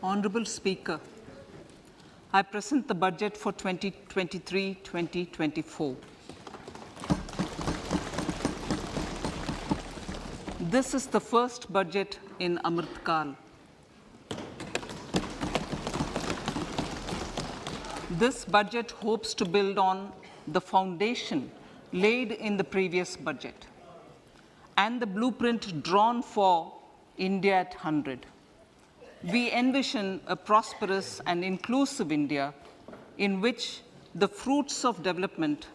Honorable Speaker, I present the budget for 2023-2024. This is the first budget in Amrit Kal. This budget hopes to build on the foundation laid in the previous budget and the blueprint drawn for India at 100. We envision a prosperous and inclusive India in which the fruits of development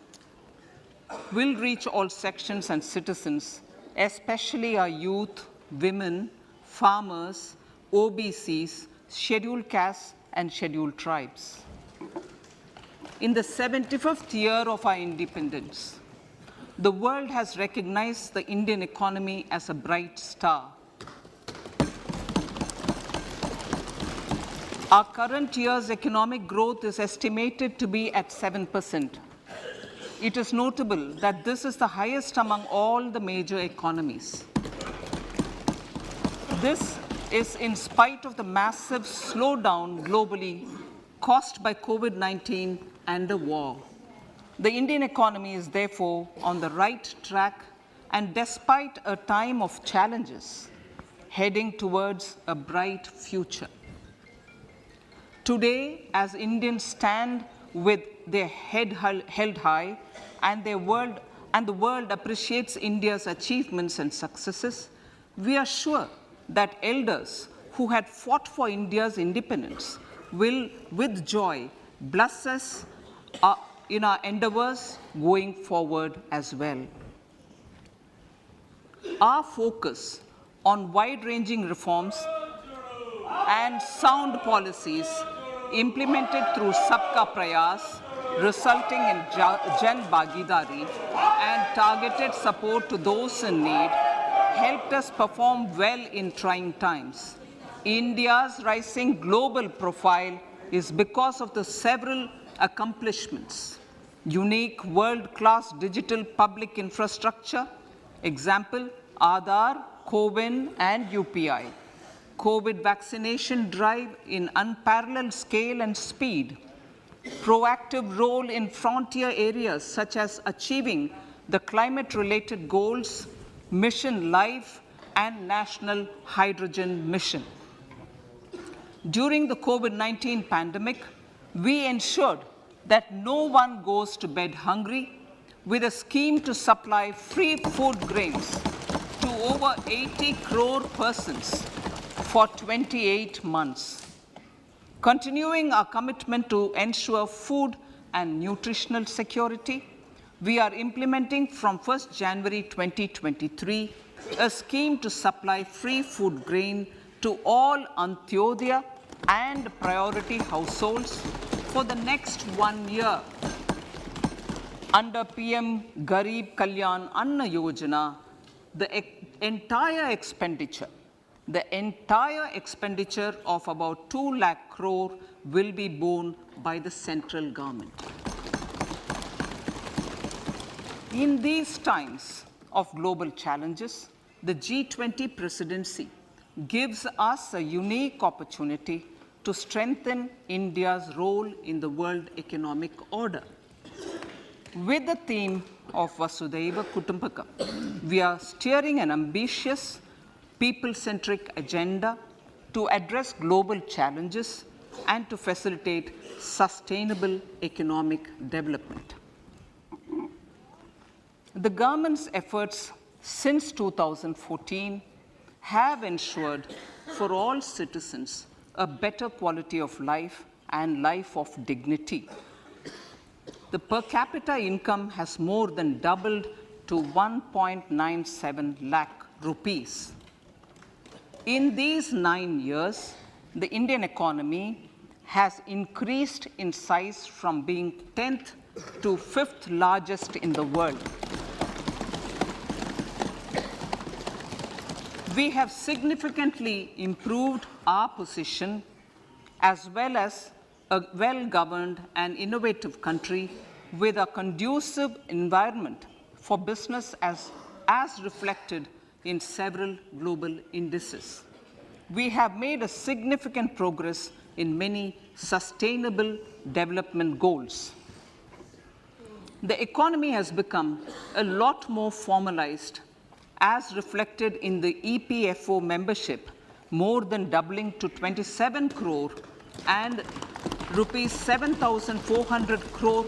will reach all sections and citizens, especially our youth, women, farmers, OBCs, scheduled castes, and scheduled tribes. In the 75th year of our independence, the world has recognized the Indian economy as a bright star. Our current year's economic growth is estimated to be at 7%. It is notable that this is the highest among all the major economies. This is in spite of the massive slowdown globally caused by COVID-19 and the war. The Indian economy is therefore on the right track and despite a time of challenges, heading towards a bright future. Today, as Indians stand with their head held high and the world appreciates India's achievements and successes, we are sure that elders who had fought for India's independence will, with joy, bless us in our endeavors going forward as well. Our focus on wide-ranging reforms and sound policies implemented through Sabka Prayas, resulting in Jan Bhagidari and targeted support to those in need, helped us perform well in trying times. India's rising global profile is because of the several accomplishments. Unique world-class digital public infrastructure, example, Aadhaar, ग-1 and UPI. COVID vaccination drive in unparalleled scale and speed, proactive role in frontier areas such as achieving the climate-related goals, Mission Life, and National Hydrogen Mission. During the COVID-19 pandemic, we ensured that no one goes to bed hungry with a scheme to supply free food grains to over 80 crore persons for 28 months. Continuing our commitment to ensure food and nutritional security, we are implementing from 1st January 2023 a scheme to supply free food grain to all Antyodaya and priority households for the next 1 year. Under PM Garib Kalyan Anna Yojana, the entire expenditure of about 2 lakh crore will be borne by the central government. In these times of global challenges, the G20 presidency gives us a unique opportunity to strengthen India's role in the world economic order. With the theme of Vasudhaiva Kutumbakam, we are steering an ambitious, people-centric agenda to address global challenges and to facilitate sustainable economic development. The government's efforts since 2014 have ensured for all citizens a better quality of life and life of dignity. The per capita income has more than doubled to 1.97 lakh rupees. In these 9 years, the Indian economy has increased in size from being 10th to 5th largest in the world. We have significantly improved our position as well as a well-governed and innovative country with a conducive environment for business as reflected in several global indices. we have made a significant progress in many sustainable development goals. The economy has become a lot more formalized, as reflected in the EPFO membership, more than doubling to 27 crore, and rupees 7,400 crore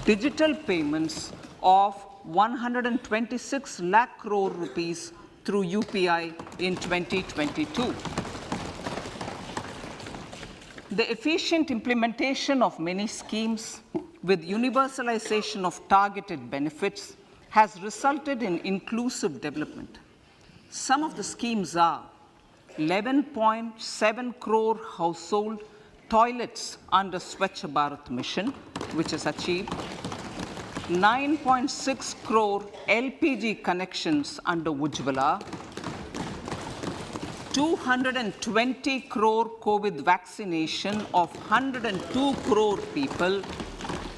digital payments of 126 lakh crore rupees through UPI in 2022. The efficient implementation of many schemes with universalization of targeted benefits has resulted in inclusive development. Some of the schemes are 11.7 crore household toilets under Swachh Bharat mission, which is achieved, 9.6 crore LPG connections under Ujjwala, 220 crore COVID vaccination of 102 crore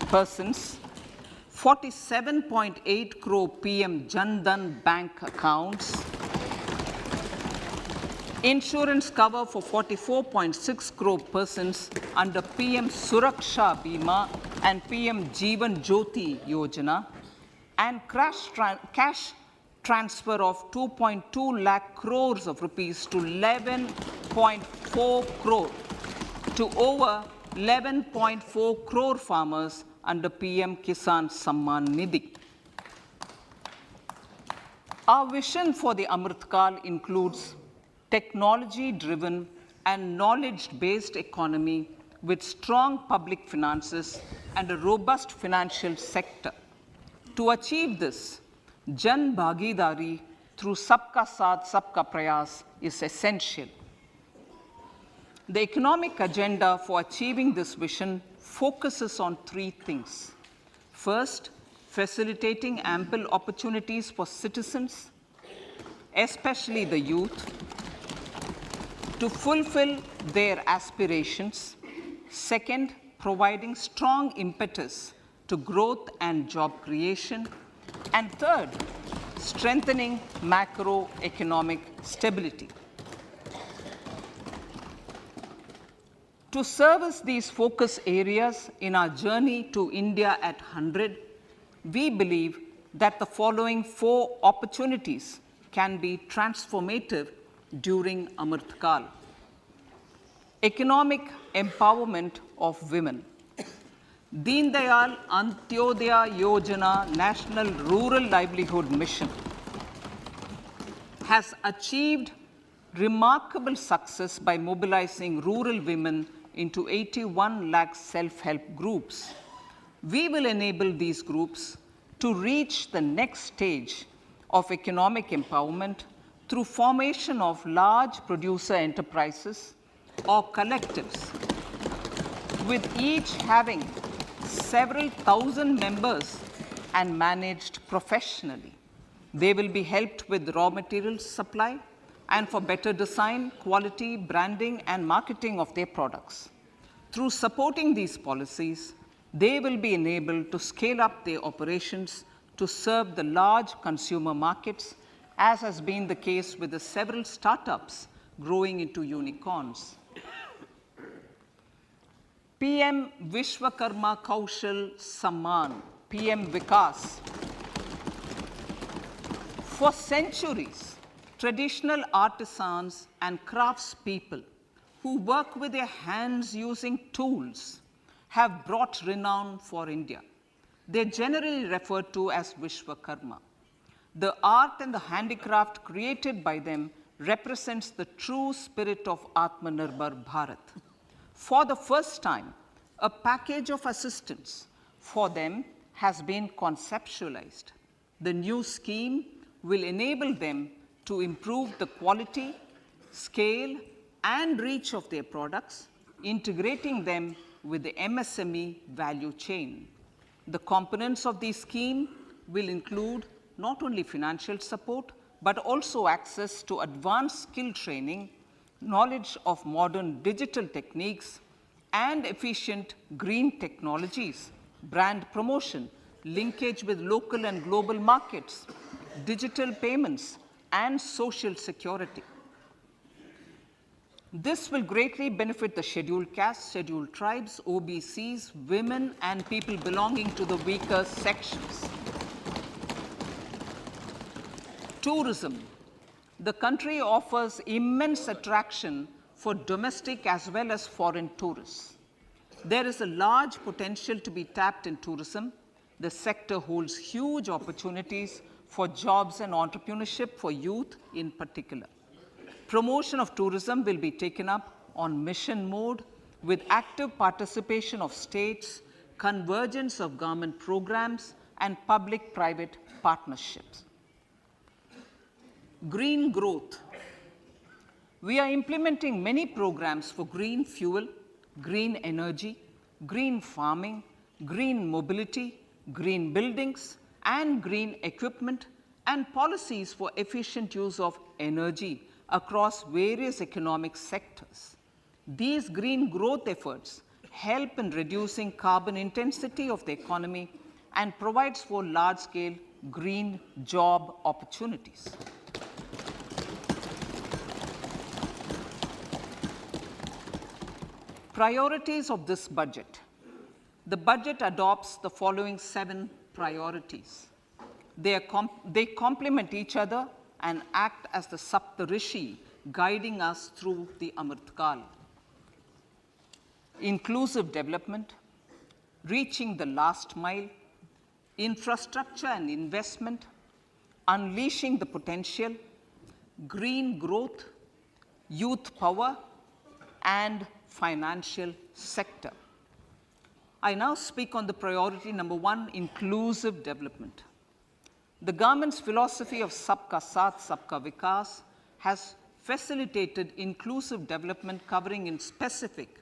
persons, 47.8 crore PM Jan Dhan bank accounts, insurance cover for 44.6 crore persons under PM Suraksha Bima and PM Jeevan Jyoti Yojana, and cash transfer of 2.2 lakh crores of rupees to 11.4 crore to over 11.4 crore farmers under PM Kisan Samman Nidhi. Our vision for the Amrit Kal includes technology-driven and knowledge-based economy with strong public finances and a robust financial sector. To achieve this, Jan Bhagidari through Sabka Saath, Sabka Prayas is essential. The economic agenda for achieving this vision focuses on three things. First, facilitating ample opportunities for citizens, especially the youth, to fulfill their aspirations. Second, providing strong impetus to growth and job creation. And third, strengthening macroeconomic stability. To service these focus areas in our journey to India at 100, we believe that the following 4 opportunities can be transformative during Amrit Kal. Economic empowerment of women. Deen Dayal Antyodaya Yojana National Rural Livelihood Mission has achieved remarkable success by mobilizing rural women into 81 lakh self-help groups. We will enable these groups to reach the next stage of economic empowerment through formation of large producer enterprises or collectives, with each having several thousand members and managed professionally. They will be helped with raw materials supply and for better design, quality, branding, and marketing of their products. Through supporting these policies, they will be enabled to scale up their operations to serve the large consumer markets, as has been the case with the several startups growing into unicorns. PM Vishwakarma Kaushal Samman, PM Vikas. For centuries, traditional artisans and craftspeople who work with their hands using tools have brought renown for India. They're generally referred to as Vishwakarma. The art and the handicraft created by them represents the true spirit of Atmanirbhar Bharat. For the first time, a package of assistance for them has been conceptualized. The new scheme will enable them to improve the quality, scale, and reach of their products, integrating them with the MSME value chain. The components of the scheme will include not only financial support, but also access to advanced skill training, knowledge of modern digital techniques, and efficient green technologies, brand promotion, linkage with local and global markets, digital payments, and social security. This will greatly benefit the scheduled castes, scheduled tribes, OBCs, women, and people belonging to the weaker sections. Tourism. The country offers immense attraction for domestic as well as foreign tourists. There is a large potential to be tapped in tourism. The sector holds huge opportunities for jobs and entrepreneurship for youth in particular. Promotion of tourism will be taken up on mission mode with active participation of states, convergence of government programs, and public-private partnerships. Green growth. We are implementing many programs for green fuel, green energy, green farming, green mobility, green buildings, and green equipment, and policies for efficient use of energy across various economic sectors. These green growth efforts help in reducing carbon intensity of the economy and provides for large-scale green job opportunities. Priorities of this budget. The budget adopts the following 7 priorities. They complement each other and act as the Saptarishi guiding us through the Amritkal. Inclusive development, reaching the last mile, infrastructure and investment, unleashing the potential, green growth, youth power, and financial sector. I now speak on the priority number 1, inclusive development. The government's philosophy of Sabka Saath, Sabka Vikas has facilitated inclusive development covering in specific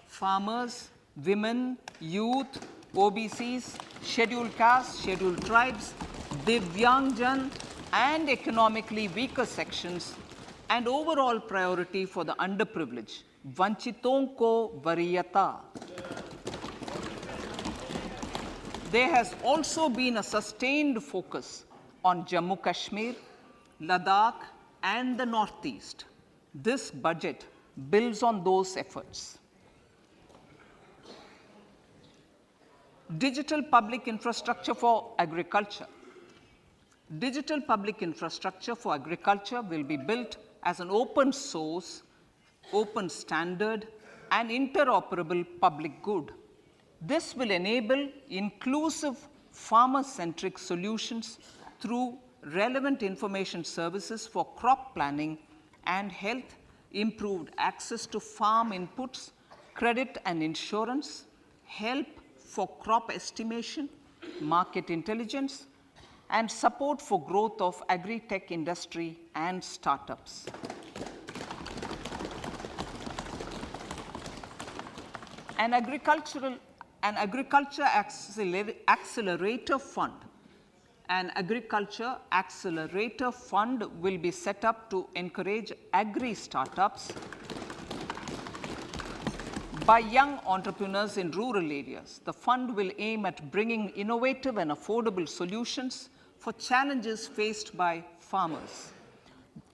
farmers, women, youth, OBCs, scheduled castes, scheduled tribes, Divyangjan, and economically weaker sections, and overall priority for the underprivileged, Vanchiton ko Variyata. There has also been a sustained focus on Jammu Kashmir, Ladakh, and the Northeast. This budget builds on those efforts. Digital public infrastructure for agriculture. Digital public infrastructure for agriculture will be built as an open source, open standard, and interoperable public good. This will enable inclusive farmer-centric solutions through relevant information services for crop planning and health, improved access to farm inputs, credit and insurance, help for crop estimation, market intelligence, and support for growth of agri-tech industry and startups. An agriculture accelerator fund. An agriculture accelerator fund will be set up to encourage agri-startups by young entrepreneurs in rural areas. The fund will aim at bringing innovative and affordable solutions for challenges faced by farmers.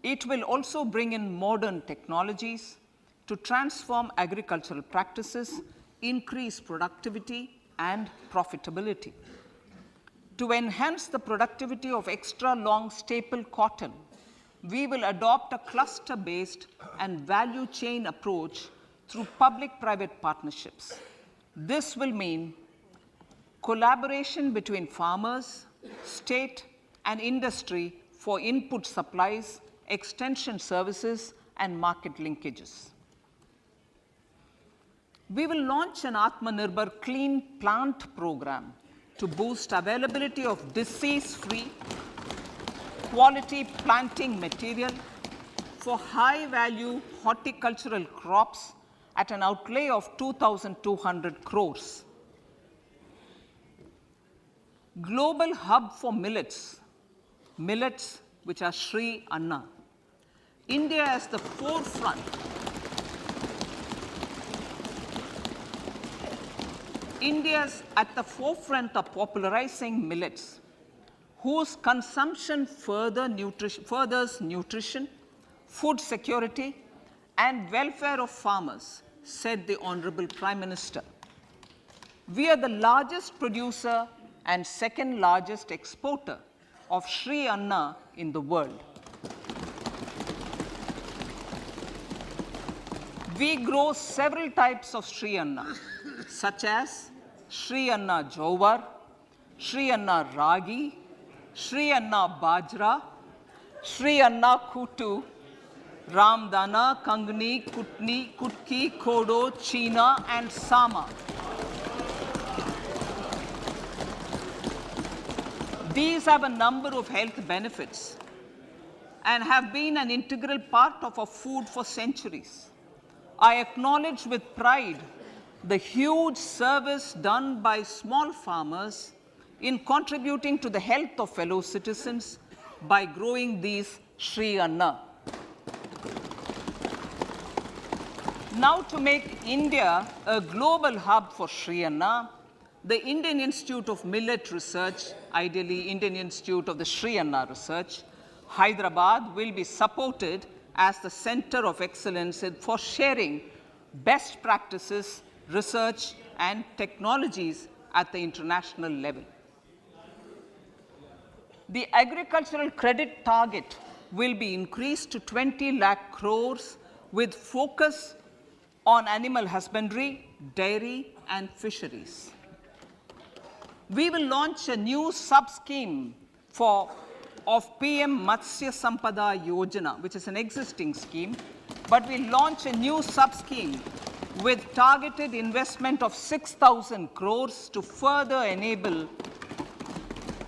It will also bring in modern technologies to transform agricultural practices, increase productivity and profitability. To enhance the productivity of extra long staple cotton, we will adopt a cluster-based and value chain approach through public-private partnerships. This will mean collaboration between farmers, state, and industry for input supplies, extension services, and market linkages. We will launch an Atmanirbhar Clean Plant program to boost availability of disease-free, quality planting material for high-value horticultural crops at an outlay of 2,200 crores. Global hub for millets, which are Sri Anna. India is the forefront. India is at the forefront of popularizing millets, whose consumption furthers nutrition, food security, and welfare of farmers, said the Honorable Prime Minister. We are the largest producer and second largest exporter of Sri Anna in the world. We grow several types of Sri Anna, such as Sri Anna Jowar, Sri Anna Ragi, Sri Anna Bajra, Sri Anna Kutu, Ramdana, Kangni, Kutni, Kutki, Kodo, China, and Sama. These have a number of health benefits and have been an integral part of our food for centuries. I acknowledge with pride the huge service done by small farmers in contributing to the health of fellow citizens by growing these Sri Anna. Now, to make India a global hub for Sri Anna, the Indian Institute of Millet Research, ideally Indian Institute of the Sri Anna Research, Hyderabad, will be supported as the center of excellence for sharing best practices, research, and technologies at the international level. The agricultural credit target will be increased to 20 lakh crores with focus on animal husbandry, dairy, and fisheries. We will launch a new sub-scheme of PM Matsya Sampada Yojana, which is an existing scheme, but we'll launch a new sub-scheme with targeted investment of 6,000 crores to further enable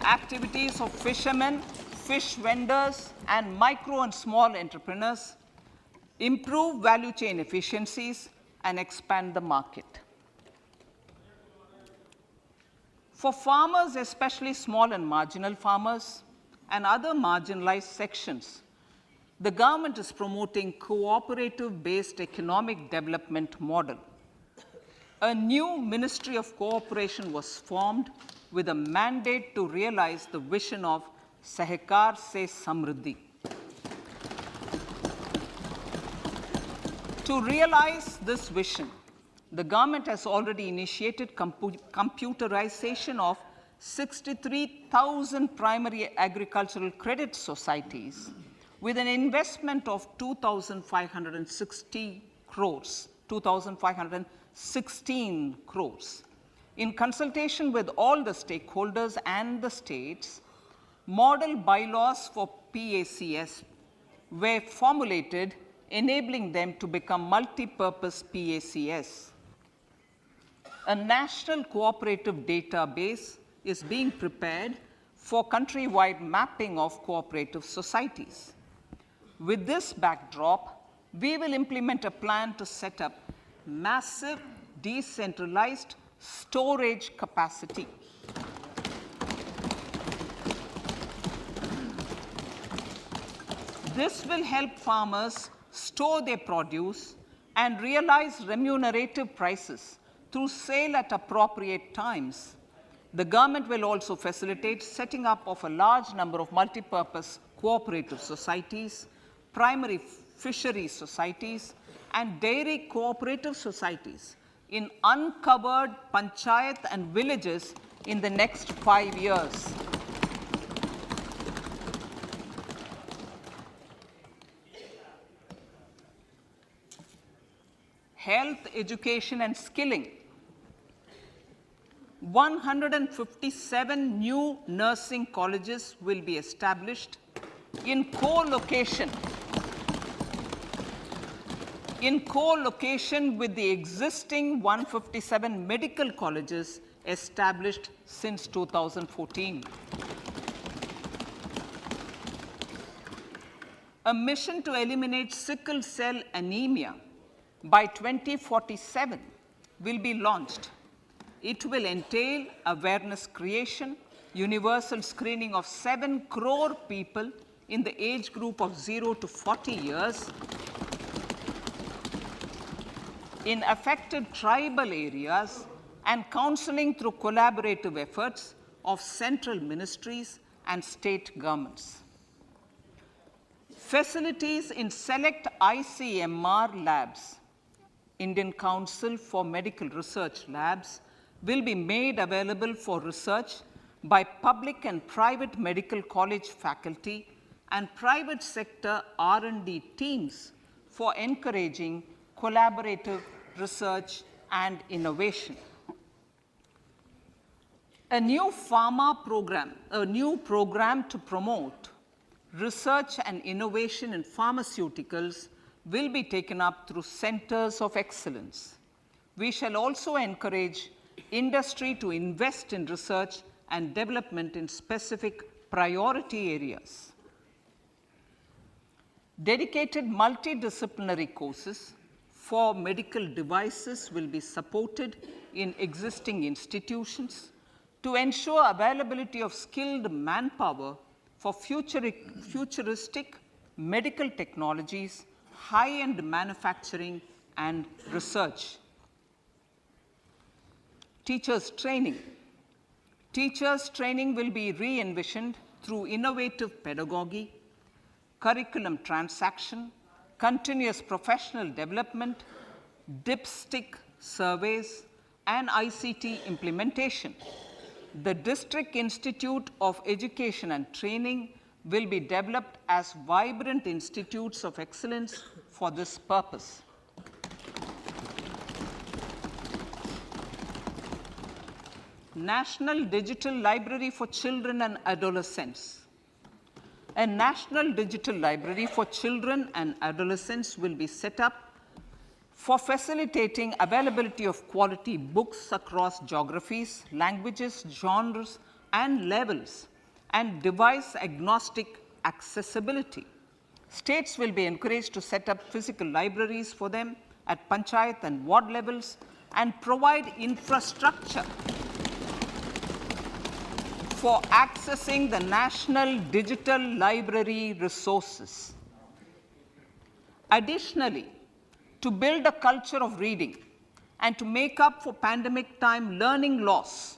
activities of fishermen, fish vendors, and micro and small entrepreneurs, improve value chain efficiencies, and expand the market. For farmers, especially small and marginal farmers and other marginalized sections, the government is promoting cooperative-based economic development model. A new Ministry of Cooperation was formed with a mandate to realize the vision of Sahkar Se Samriddhi. To realize this vision, the government has already initiated computerization of 63,000 primary agricultural credit societies with an investment of 2,560 crores, 2,516 crores. In consultation with all the stakeholders and the states, model bylaws for PACS were formulated, enabling them to become multi-purpose PACS. A national cooperative database is being prepared for countrywide mapping of cooperative societies. With this backdrop, we will implement a plan to set up massive decentralized storage capacity. This will help farmers store their produce and realize remunerative prices through sale at appropriate times. The government will also facilitate setting up of a large number of multi-purpose cooperative societies, primary fisheries societies, and dairy cooperative societies in uncovered panchayat and villages in the next 5 years. Health, education, and skilling. 157 new nursing colleges will be established in co-location with the existing 157 medical colleges established since 2014. A mission to eliminate sickle cell anemia by 2047 will be launched. It will entail awareness creation, universal screening of 7 crore people in the age group of 0 to 40 years in affected tribal areas, and counseling through collaborative efforts of central ministries and state governments. Facilities in select ICMR labs, Indian Council for Medical Research labs, will be made available for research by public and private medical college faculty and private sector R&D teams for encouraging collaborative research and innovation. A new program to promote research and innovation in pharmaceuticals will be taken up through centers of excellence. We shall also encourage industry to invest in research and development in specific priority areas. Dedicated multidisciplinary courses for medical devices will be supported in existing institutions to ensure availability of skilled manpower for futuristic medical technologies, high-end manufacturing, and research. Teachers' training. Teachers' training will be re-envisioned through innovative pedagogy, curriculum transaction, continuous professional development, dipstick surveys, and ICT implementation. The District Institute of Education and Training will be developed as vibrant institutes of excellence for this purpose. National Digital Library for Children and Adolescents. A National Digital Library for Children and Adolescents will be set up for facilitating availability of quality books across geographies, languages, genres, and levels, and device-agnostic accessibility. States will be encouraged to set up physical libraries for them at panchayat and ward levels and provide infrastructure for accessing the national digital library resources. Additionally, to build a culture of reading and to make up for pandemic time learning loss,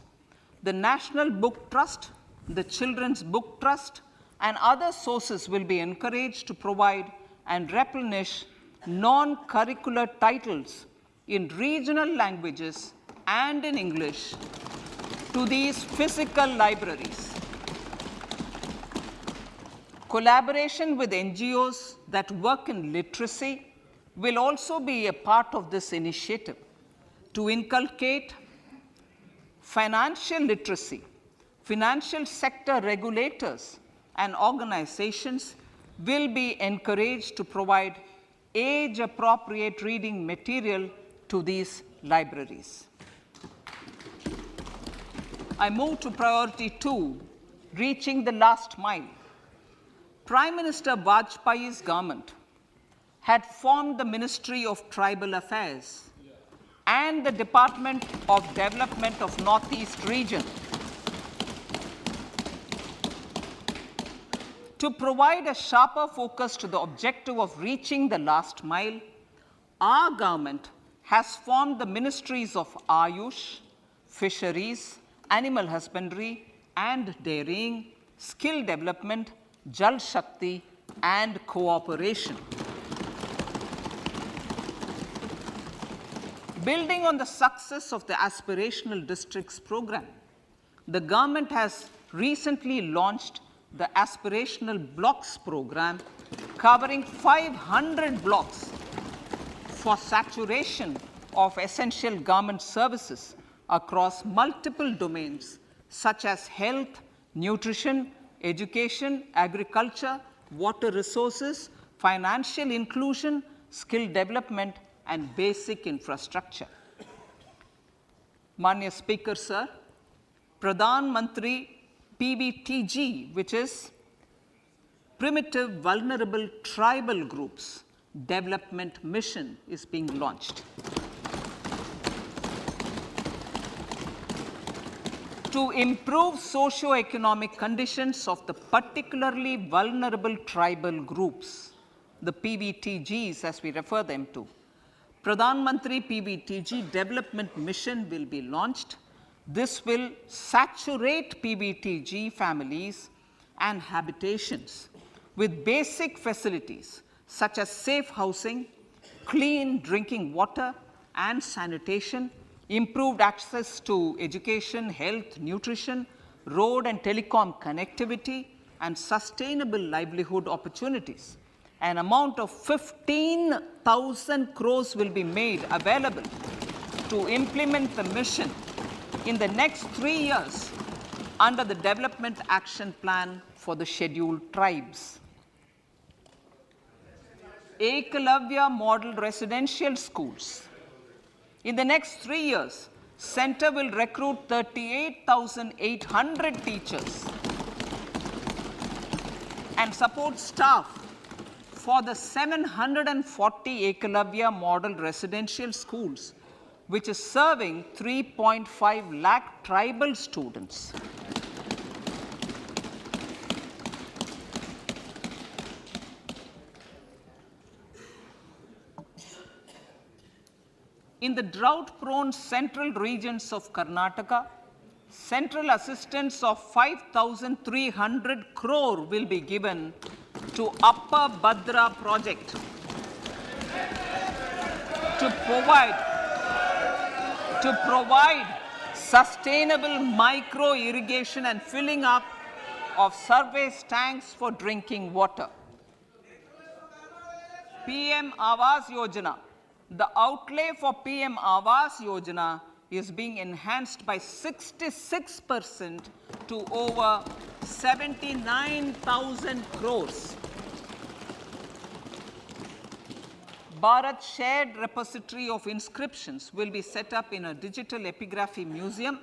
the National Book Trust, the Children's Book Trust, and other sources will be encouraged to provide and replenish non-curricular titles in regional languages and in English to these physical libraries. Collaboration with NGOs that work in literacy will also be a part of this initiative. To inculcate financial literacy, financial sector regulators and organizations will be encouraged to provide age-appropriate reading material to these libraries. I move to priority 2, reaching the last mile. Prime Minister Vajpayee's government had formed the Ministry of Tribal Affairs and the Department of Development of Northeast Region to provide a sharper focus to the objective of reaching the last mile. Our government has formed the Ministries of Ayush, Fisheries, Animal Husbandry and Dairying, Skill Development, Jal Shakti, and Cooperation. Building on the success of the Aspirational Districts program, the government has recently launched the Aspirational Blocks program, covering 500 blocks for saturation of essential government services across multiple domains such as health, nutrition, education, agriculture, water resources, financial inclusion, skill development, and basic infrastructure. Manya Speaker, sir, Pradhan Mantri PVTG, which is Primitive Vulnerable Tribal Groups Development Mission, is being launched. To improve socio-economic conditions of the particularly vulnerable tribal groups, the PVTGs as we refer them to, Pradhan Mantri PVTG Development Mission will be launched. This will saturate PVTG families and habitations with basic facilities such as safe housing, clean drinking water and sanitation, improved access to education, health, nutrition, road and telecom connectivity, and sustainable livelihood opportunities. An amount of 15,000 crores will be made available to implement the mission in the next 3 years under the Development Action Plan for the Scheduled Tribes. Ekalavya Model Residential Schools. In the next 3 years, Center will recruit 38,800 teachers and support staff for the 740 Ekalavya Model Residential Schools, which is serving 3.5 lakh tribal students. In the drought-prone central regions of Karnataka, central assistance of 5,300 crore will be given to Upper Bhadra project to provide sustainable micro irrigation and filling up of surface tanks for drinking water. PM Awas Yojana. The outlay for PM Awas Yojana is being enhanced by 66% to over 79,000 crores. Bharat Shared Repository of Inscriptions will be set up in a digital epigraphy museum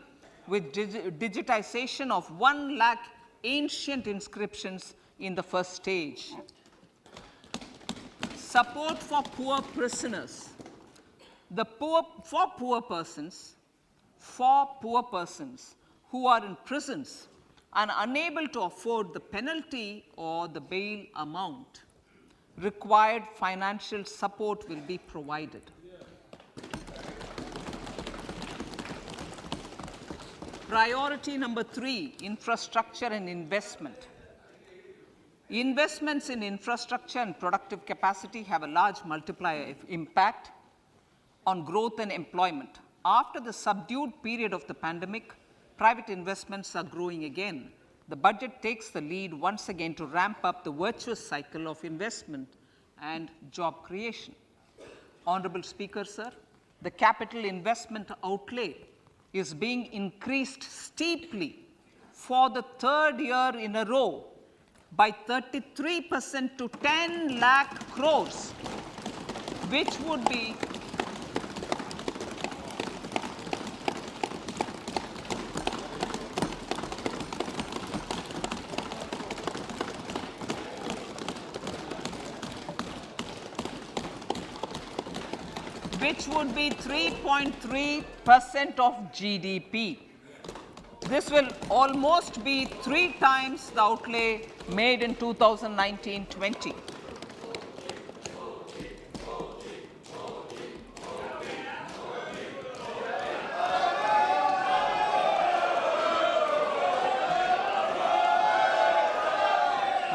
with digitization of 1 lakh ancient inscriptions in the first stage. Support for poor prisoners. For poor persons who are in prisons and unable to afford the penalty or the bail amount, required financial support will be provided. Priority number 3, infrastructure and investment. Investments in infrastructure and productive capacity have a large multiplier impact on growth and employment. After the subdued period of the pandemic, private investments are growing again. The budget takes the lead once again to ramp up the virtuous cycle of investment and job creation. Honorable Speaker, sir, the capital investment outlay is being increased steeply for the 3rd year in a row by 33% to 10 lakh crores, which would be which would be 3.3% of GDP. This will almost be 3 times the outlay made in 2019-20.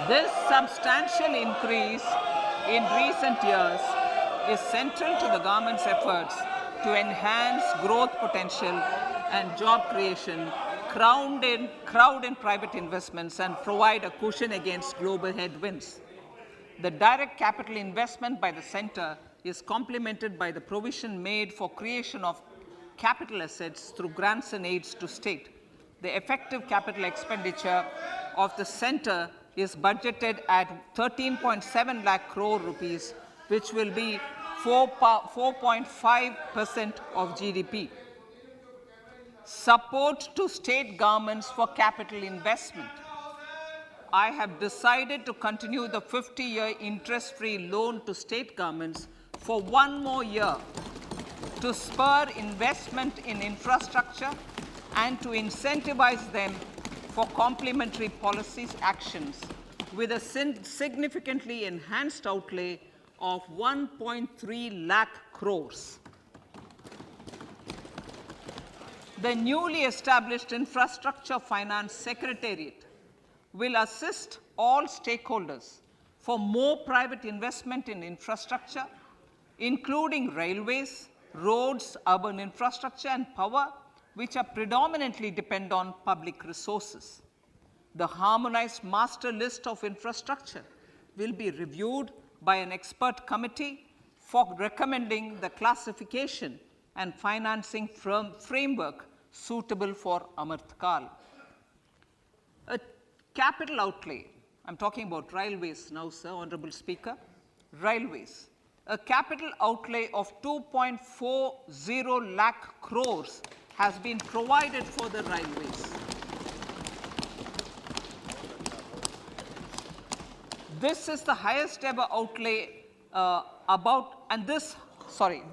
This substantial increase in recent years is central to the government's efforts to enhance growth potential and job creation, crowd in private investments, and provide a cushion against global headwinds. The direct capital investment by the center is complemented by the provision made for creation of capital assets through grants and aids to state. The effective capital expenditure of the center is budgeted at 13.7 lakh crore rupees, which will be 4.5% of GDP. Support to state governments for capital investment. I have decided to continue the 50-year interest-free loan to state governments for 1 more year to spur investment in infrastructure and to incentivize them for complementary policies actions with a significantly enhanced outlay of 1.3 lakh crores. The newly established Infrastructure Finance Secretariat will assist all stakeholders for more private investment in infrastructure, including railways, roads, urban infrastructure, and power, which are predominantly depend on public resources. The harmonized master list of infrastructure will be reviewed by an expert committee for recommending the classification and financing framework suitable for Amrit Kal. A capital outlay, I'm talking about railways now, sir, Honorable Speaker, railways. A capital outlay of 2.40 lakh crores has been provided for the railways. This is the highest ever outlay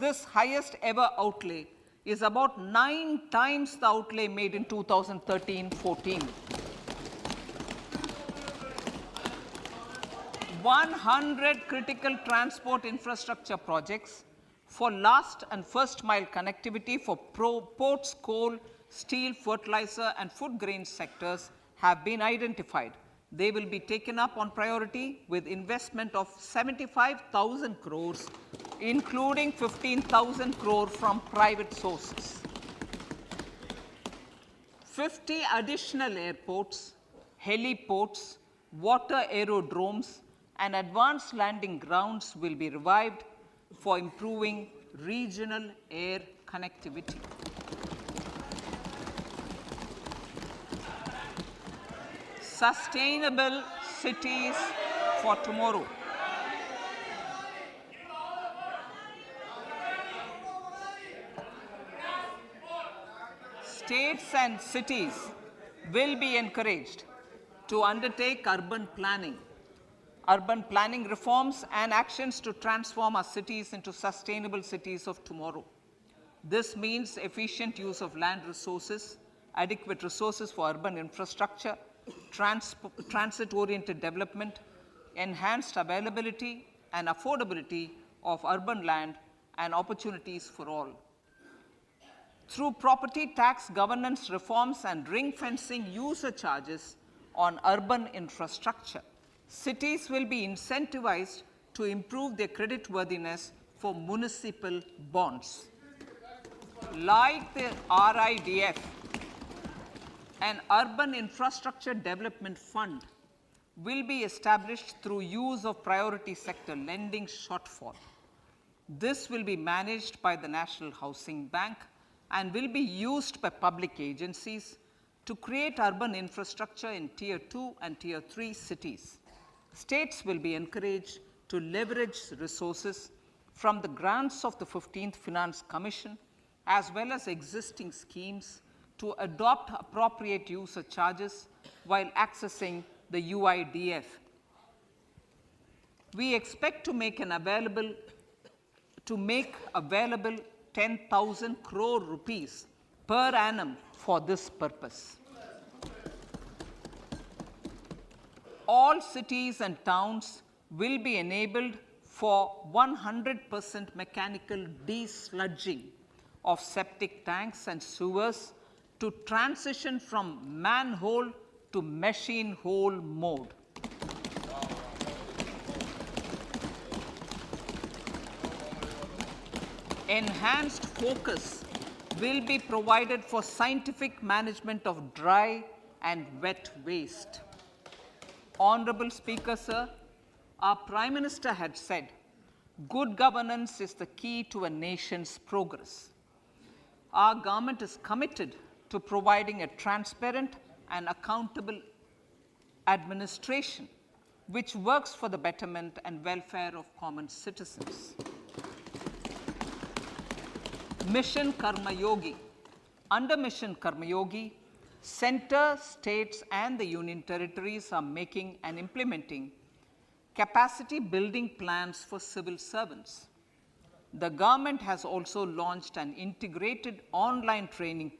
this highest ever outlay is about 9 times the outlay made in 2013-14. 100 critical transport infrastructure projects for last and first mile connectivity for ports, coal, steel, fertilizer, and food grain sectors have been identified. They will be taken up on priority with investment of 75,000 crores, including 15,000 crore from private sources. 50 additional airports, heliports, water aerodromes, and advanced landing grounds will be revived for improving regional air connectivity. Sustainable cities for tomorrow. States and cities will be encouraged to undertake urban planning reforms and actions to transform our cities into sustainable cities of tomorrow. This means efficient use of land resources, adequate resources for urban infrastructure, transit-oriented development, enhanced availability and affordability of urban land, and opportunities for all. Through property tax governance reforms and ring-fencing user charges on urban infrastructure, cities will be incentivized to improve their creditworthiness for municipal bonds. Like the RIDF, an urban infrastructure development fund will be established through use of priority sector lending shortfall. This will be managed by the National Housing Bank and will be used by public agencies to create urban infrastructure in Tier 2 and Tier 3 cities. States will be encouraged to leverage resources from the grants of the 15th Finance Commission as well as existing schemes to adopt appropriate user charges while accessing the UIDF. We expect to make available 10,000 crore rupees per annum for this purpose. All cities and towns will be enabled for 100% mechanical desludging of septic tanks and sewers to transition from manhole to machine hole mode. Enhanced focus will be provided for scientific management of dry and wet waste. Honorable Speaker, sir, our Prime Minister had said, good governance is the key to a nation's progress. Our government is committed to providing a transparent and accountable administration which works for the betterment and welfare of common citizens. Mission Karma Yogi. Under Mission Karma Yogi, center, states, and the union territories are making and implementing capacity building plans for civil servants. The government has also launched an integrated online training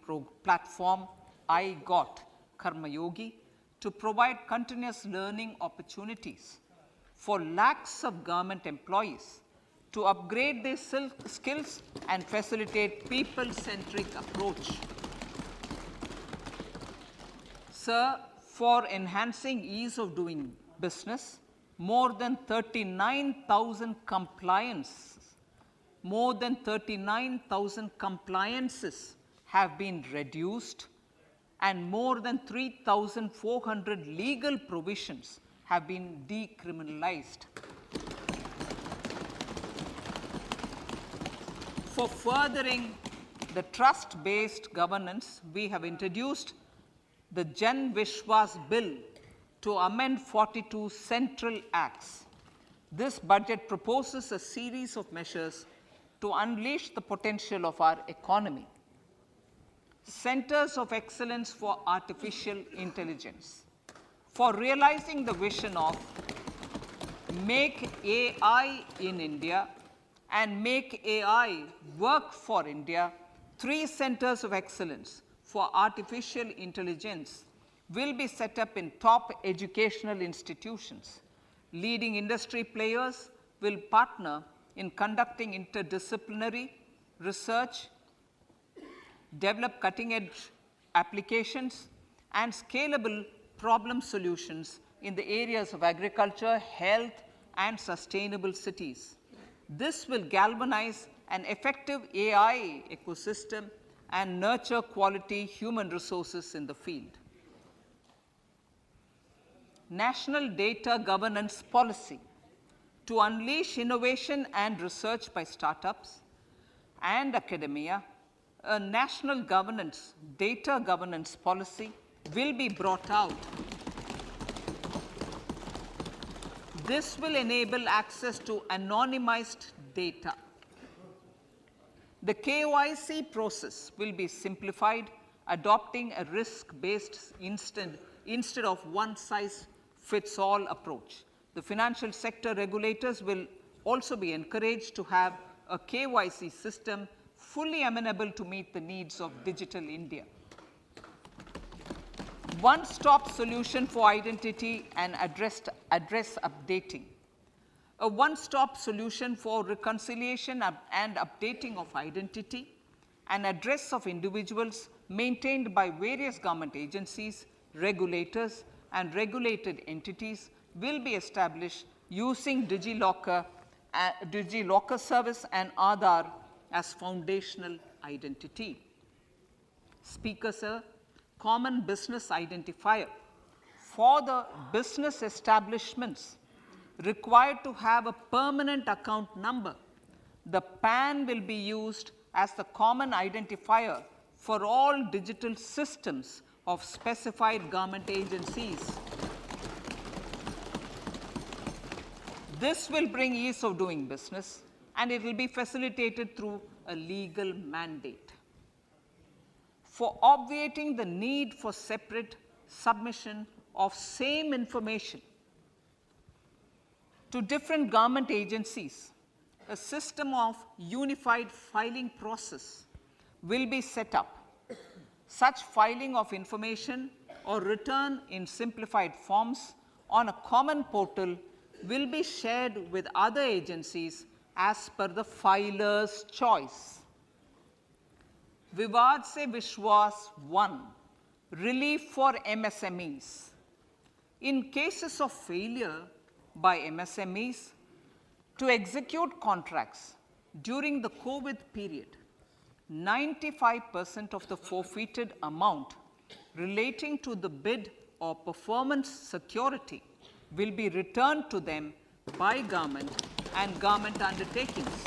platform, ग-1 Karma Yogi, to provide continuous learning opportunities for lakhs of government employees to upgrade their skills and facilitate people-centric approach. Sir, for enhancing ease of doing business, more than 39,000 compliances have been reduced, and more than 3,400 legal provisions have been decriminalized. For furthering the trust-based governance, we have introduced the Jan Vishwas Bill to amend 42 central acts. This budget proposes a series of measures to unleash the potential of our economy. Centers of Excellence for Artificial Intelligence. For realizing the vision of Make AI in India and Make AI Work for India, 3 centers of excellence for artificial intelligence will be set up in top educational institutions. Leading industry players will partner in conducting interdisciplinary research, develop cutting-edge applications, and scalable problem solutions in the areas of agriculture, health, and sustainable cities. This will galvanize an effective AI ecosystem and nurture quality human resources in the field. National Data Governance Policy. To unleash innovation and research by startups and academia, a national data governance policy will be brought out. This will enable access to anonymized data. The KYC process will be simplified, adopting a risk-based instead of one-size-fits-all approach. The financial sector regulators will also be encouraged to have a KYC system fully amenable to meet the needs of digital India. One-stop solution for identity and address updating. A one-stop solution for reconciliation and updating of identity and address of individuals maintained by various government agencies, regulators, and regulated entities will be established using DigiLocker service and Aadhaar as foundational identity. Speaker, sir, common business identifier. For the business establishments required to have a permanent account number, the PAN will be used as the common identifier for all digital systems of specified government agencies. This will bring ease of doing business, and it will be facilitated through a legal mandate. For obviating the need for separate submission of same information to different government agencies, a system of unified filing process will be set up. Such filing of information or return in simplified forms on a common portal will be shared with other agencies as per the filer's choice. Vivad Se Vishwas 1, relief for MSMEs. In cases of failure by MSMEs to execute contracts during the COVID period, 95% of the forfeited amount relating to the bid or performance security will be returned to them by government and government undertakings.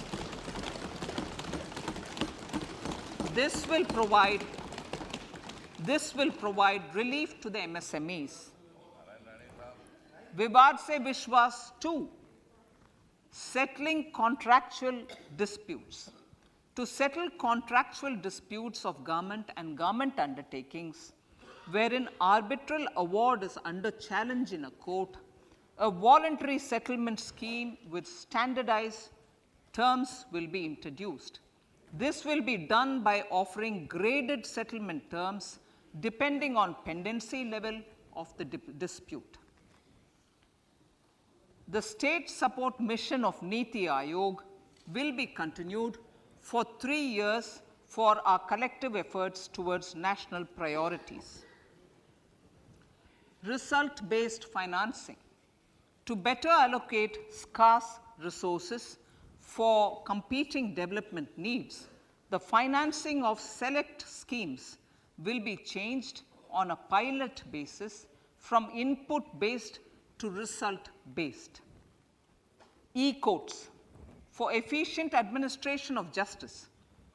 This will provide relief to the MSMEs. Vivad Se Vishwas 2, settling contractual disputes. To settle contractual disputes of government and government undertakings, wherein arbitral award is under challenge in a court, a voluntary settlement scheme with standardized terms will be introduced. This will be done by offering graded settlement terms depending on pendency level of the dispute. The state support mission of Niti Aayog will be continued for 3 years for our collective efforts towards national priorities. Result-based financing. to better allocate scarce resources for competing development needs, the financing of select schemes will be changed on a pilot basis from input-based to result-based. E-courts. For efficient administration of justice,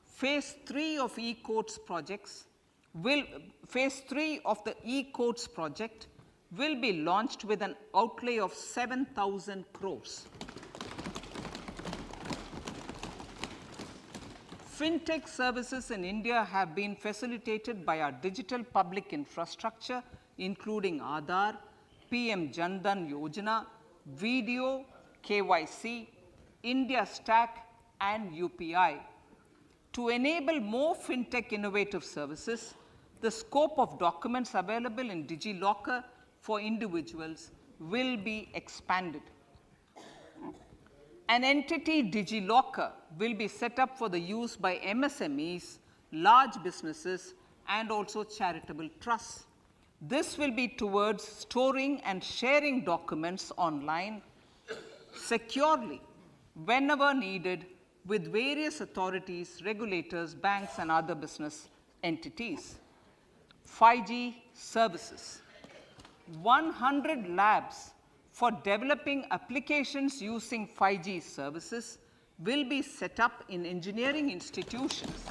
Phase 3 of e-courts projects Phase 3 of the e-courts project will be launched with an outlay of 7,000 crores. Fintech services in India have been facilitated by our digital public infrastructure, including Aadhaar, PM Jan Dhan Yojana, Video, KYC, India Stack, and UPI. To enable more fintech innovative services, the scope of documents available in DigiLocker for individuals will be expanded. An entity, DigiLocker, will be set up for the use by MSMEs, large businesses, and also charitable trusts. This will be towards storing and sharing documents online securely whenever needed with various authorities, regulators, banks, and other business entities. 5G services. 100 labs for developing applications using 5G services will be set up in engineering institutions.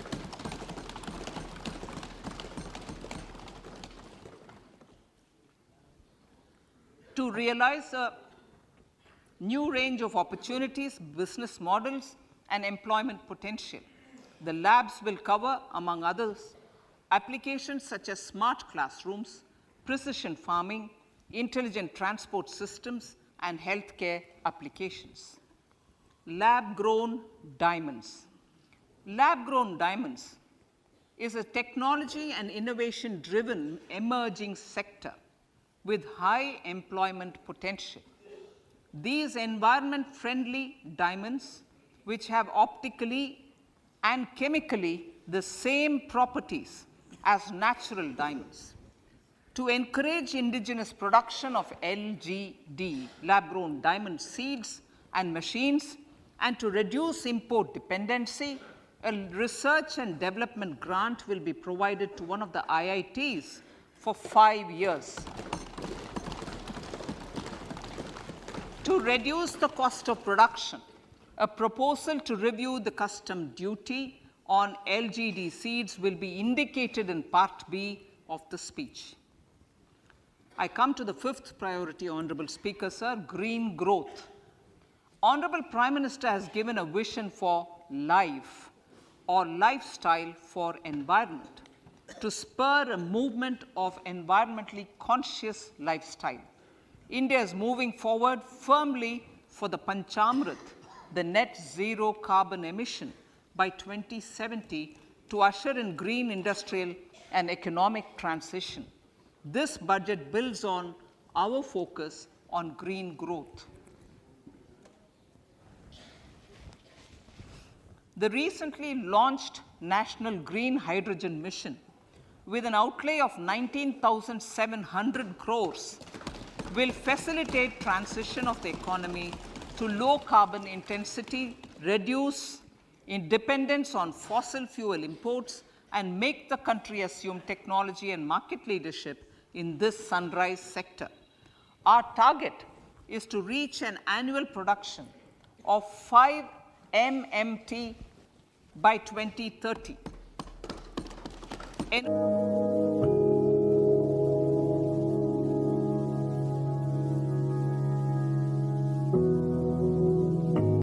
To realize a new range of opportunities, business models, and employment potential, the labs will cover, among others, applications such as smart classrooms, precision farming, intelligent transport systems, and healthcare applications. Lab-grown diamonds. Lab-grown diamonds is a technology and innovation-driven emerging sector with high employment potential. These environment-friendly diamonds, which have optically and chemically the same properties as natural diamonds. To encourage indigenous production of LGD, lab-grown diamond seeds and machines, and to reduce import dependency, a research and development grant will be provided to one of the IITs for 5 years. To reduce the cost of production, a proposal to review the custom duty on LGD seeds will be indicated in Part B of the speech. I come to the fifth priority, Honorable Speaker, sir, green growth. Honorable Prime Minister has given a vision for life or lifestyle for environment to spur a movement of environmentally conscious lifestyle. India is moving forward firmly for the Panchamrit, the net zero carbon emission by 2070 to usher in green industrial and economic transition. This budget builds on our focus on green growth. The recently launched National Green Hydrogen Mission, with an outlay of 19,700 crores, will facilitate transition of the economy to low carbon intensity, reduce dependence on fossil fuel imports, and make the country assume technology and market leadership in this sunrise sector. Our target is to reach an annual production of 5 MMT by 2030.